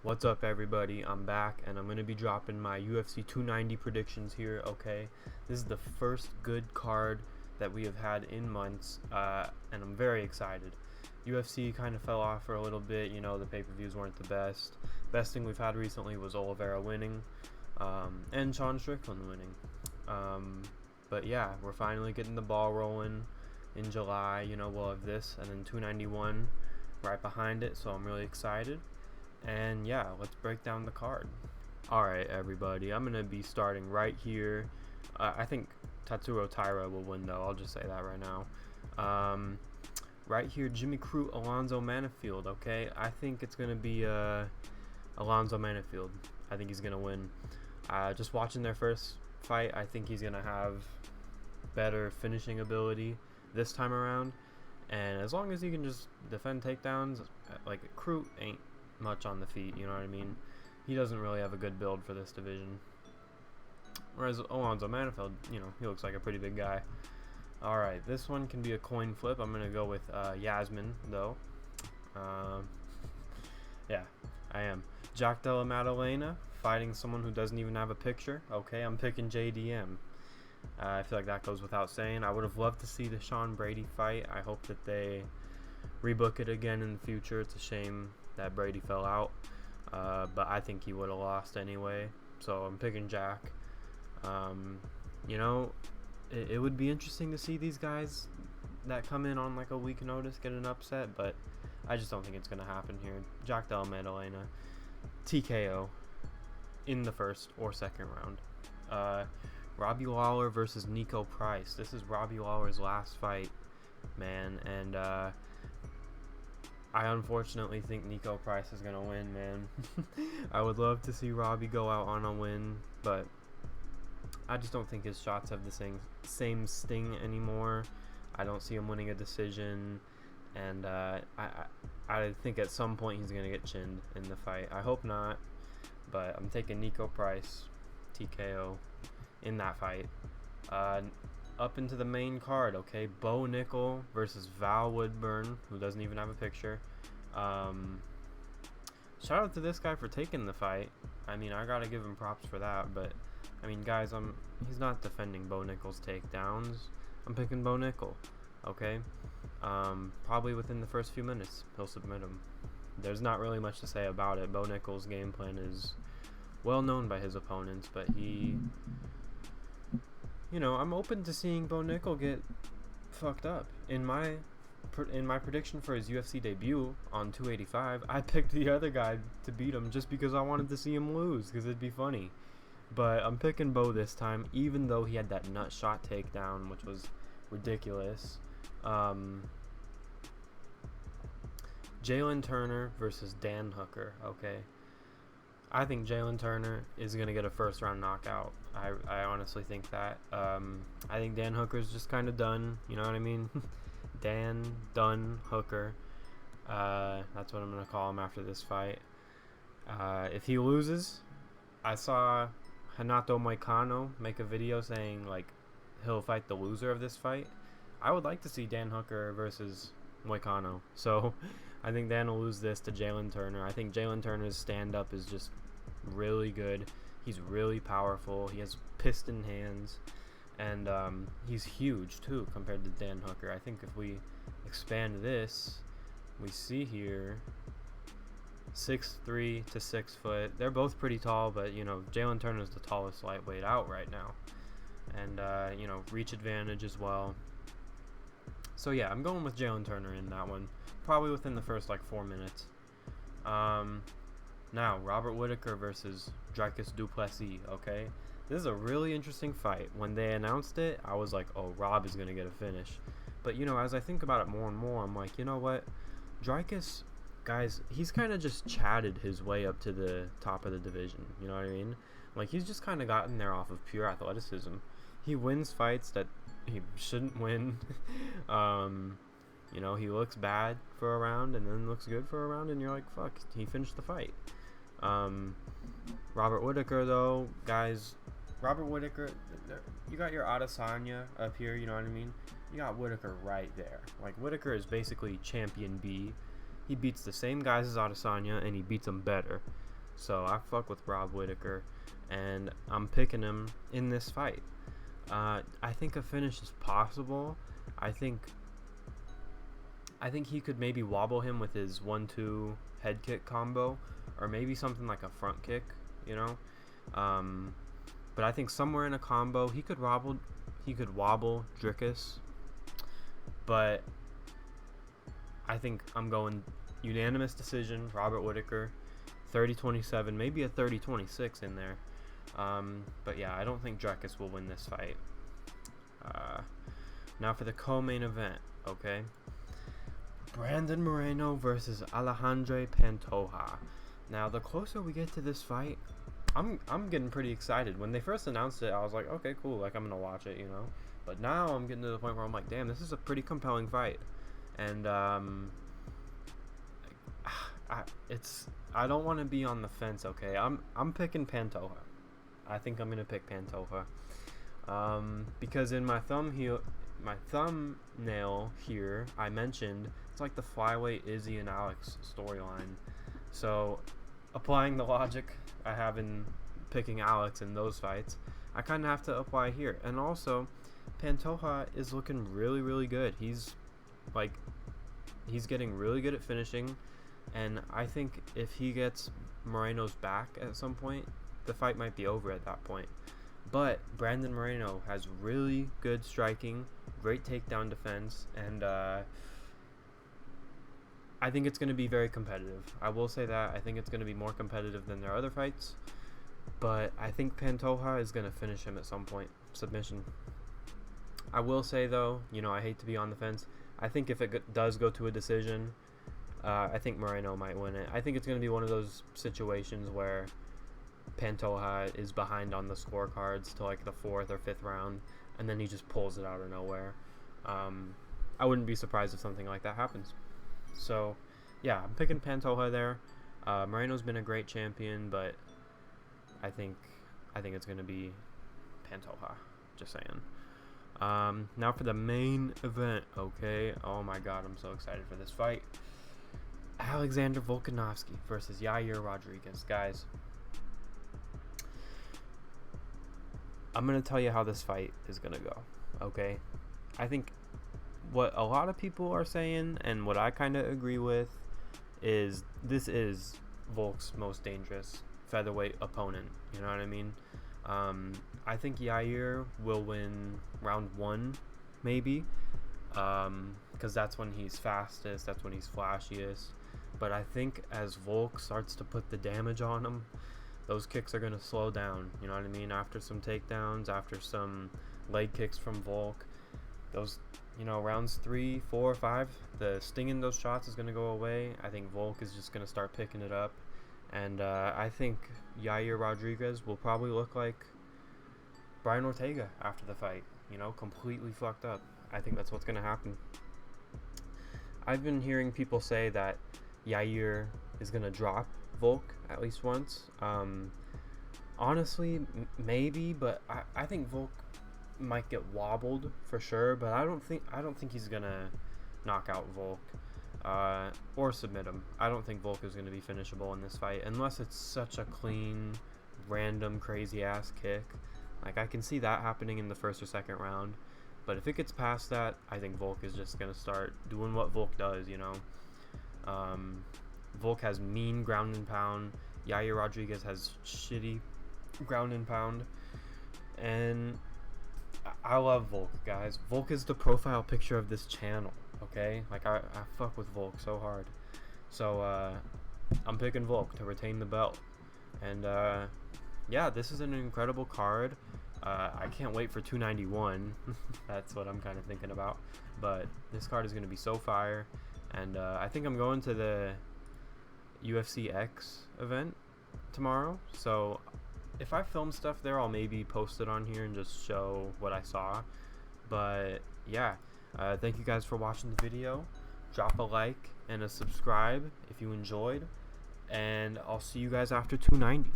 What's up, everybody? I'm back, and I'm going to be dropping my UFC 290 predictions here, okay? This is the first good card that we have had in months, and I'm very excited. UFC kind of fell off for a little bit, the pay-per-views weren't the best. Best thing we've had recently was Oliveira winning, and Sean Strickland winning. But yeah, we're finally getting the ball rolling in July. We'll have this, and then 291 right behind it, so I'm really excited. And yeah, let's break down the card. Alright, everybody, I'm going to be starting right here. I think Tatsuro Taira will win, though. I'll just say that right now. Right here, Jimmy Crute, Alonzo Manafield, okay? I think it's going to be Alonzo Manafield. I think he's going to win. Just watching their first fight, I think he's going to have better finishing ability this time around. And as long as he can just defend takedowns, like Crute ain't much on the feet, you know what I mean? He doesn't really have a good build for this division. Whereas Alonzo Manafield, he looks like a pretty big guy. Alright, this one can be a coin flip. I'm going to go with Yasmin, though. Yeah, I am. Jack Della Maddalena fighting someone who doesn't even have a picture. Okay, I'm picking JDM. I feel like that goes without saying. I would have loved to see the Sean Brady fight. I hope that they rebook it again in the future. It's a shame that Brady fell out, but I think he would have lost anyway, so I'm picking Jack. It would be interesting to see these guys that come in on like a week notice get an upset, but I just don't think it's going to happen here. Jack Della Maddalena, TKO in the first or second round. Robbie Lawler versus Nico Price. This is Robbie Lawler's last fight, man, and I unfortunately think Nico Price is going to win, man. I would love to see Robbie go out on a win, but I just don't think his shots have the same sting anymore. I don't see him winning a decision, and I think at some point he's going to get chinned in the fight. I hope not, but I'm taking Nico Price, TKO, in that fight. Up into the main card, okay? Bo Nickel versus Val Woodburn, who doesn't even have a picture. Shout out to this guy for taking the fight. I mean, I gotta give him props for that, but I mean, guys, he's not defending Bo Nickel's takedowns. I'm picking Bo Nickel, okay? Probably within the first few minutes, he'll submit him. There's not really much to say about it. Bo Nickel's game plan is well known by his opponents, but I'm open to seeing Bo Nickel get fucked up. In my prediction for his UFC debut on 285, I picked the other guy to beat him just because I wanted to see him lose, because it'd be funny. But I'm picking Bo this time, even though he had that nut shot takedown, which was ridiculous. Jalen Turner versus Dan Hooker, okay? I think Jalen Turner is going to get a first-round knockout. I honestly think that. I think Dan Hooker's just kind of done. You know what I mean? Dan, done, Hooker. That's what I'm going to call him after this fight. If he loses, I saw Renato Moicano make a video saying, like, he'll fight the loser of this fight. I would like to see Dan Hooker versus Moicano. So I think Dan will lose this to Jalen Turner. I think Jalen Turner's stand-up is just really good. He's really powerful. He has piston hands, and he's huge too compared to Dan Hooker. I think if we expand this, we see here 6'3" to 6 foot. They're both pretty tall, but Jalen Turner is the tallest lightweight out right now, and reach advantage as well. So yeah, I'm going with Jalen Turner in that one, probably within the first 4 minutes. Now, Robert Whittaker versus Dricus Du Plessis, okay? This is a really interesting fight. When they announced it, I was like, oh, Rob is going to get a finish. But, as I think about it more and more, I'm like, you know what? Dricus, guys, he's kind of just chatted his way up to the top of the division, you know what I mean? Like, he's just kind of gotten there off of pure athleticism. He wins fights that he shouldn't win. He looks bad for a round and then looks good for a round, and you're like, fuck, he finished the fight. Robert Whittaker, though, guys, Robert Whittaker, you got your Adesanya up here, you know what I mean? You got Whittaker right there. Like, Whittaker is basically champion B. He beats the same guys as Adesanya, and he beats them better. So I fuck with Rob Whittaker, and I'm picking him in this fight. I think a finish is possible. I think he could maybe wobble him with his 1-2 head kick combo, or maybe something like a front kick, you know. But I think somewhere in a combo he could wobble Dricus. But I think I'm going unanimous decision, Robert Whittaker, 30-27, maybe a 30-26 in there. But yeah, I don't think Dricus will win this fight. Now for the co-main event, okay? Brandon Moreno versus Alejandro Pantoja. Now, the closer we get to this fight, I'm getting pretty excited. When they first announced it, I was like, okay, cool, like, I'm gonna watch it, you know. But now I'm getting to the point where I'm like, damn, this is a pretty compelling fight. And I don't want to be on the fence, okay? I'm picking Pantoja. I think I'm gonna pick Pantoja. Because in my thumbnail here, I mentioned it's like the flyweight Izzy and Alex storyline. So, applying the logic I have in picking Alex in those fights, I kind of have to apply here. And also, Pantoja is looking really, really good. He's getting really good at finishing, and I think if he gets Moreno's back at some point, the fight might be over at that point. But Brandon Moreno has really good striking, great takedown defense, and I think it's going to be very competitive. I will say that. I think it's going to be more competitive than their other fights. But I think Pantoja is going to finish him at some point. Submission. I will say, though, you know, I hate to be on the fence. I think if it does go to a decision, I think Moreno might win it. I think it's going to be one of those situations where Pantoja is behind on the scorecards to like the 4th or 5th round, and then he just pulls it out of nowhere. I wouldn't be surprised if something like that happens. So, yeah, I'm picking Pantoja there. Moreno's been a great champion, but I think it's going to be Pantoja. Just saying. Now for the main event, okay? Oh my god, I'm so excited for this fight. Alexander Volkanovski versus Yair Rodriguez. Guys, I'm going to tell you how this fight is going to go, okay? I think what a lot of people are saying, and what I kind of agree with, is this is Volk's most dangerous featherweight opponent. You know what I mean? I think Yair will win round 1, maybe, because that's when he's fastest, that's when he's flashiest. But I think as Volk starts to put the damage on him, those kicks are going to slow down. You know what I mean? After some takedowns, after some leg kicks from Volk, those, you know, rounds 3, 4, 5, the sting in those shots is going to go away. I think Volk is just going to start picking it up. And I think Yair Rodriguez will probably look like Brian Ortega after the fight, you know, completely fucked up. I think that's what's going to happen. I've been hearing people say that Yair is going to drop Volk at least once. Honestly, maybe, but I think Volk might get wobbled for sure, but I don't think he's going to knock out Volk. Or submit him. I don't think Volk is going to be finishable in this fight unless it's such a clean, random, crazy ass kick. Like, I can see that happening in the 1st or 2nd round, but if it gets past that, I think Volk is just going to start doing what Volk does, you know. Volk has mean ground and pound. Yair Rodriguez has shitty ground and pound, and I love Volk, guys. Volk is the profile picture of this channel. Okay, like I fuck with Volk so hard. So I'm picking Volk to retain the belt. And yeah, this is an incredible card. I can't wait for 291. That's what I'm kind of thinking about. But this card is going to be so fire. And I think I'm going to the UFC X event tomorrow. So if I film stuff there, I'll maybe post it on here and just show what I saw. But yeah. Thank you guys for watching the video. Drop a like and a subscribe if you enjoyed. And I'll see you guys after 290.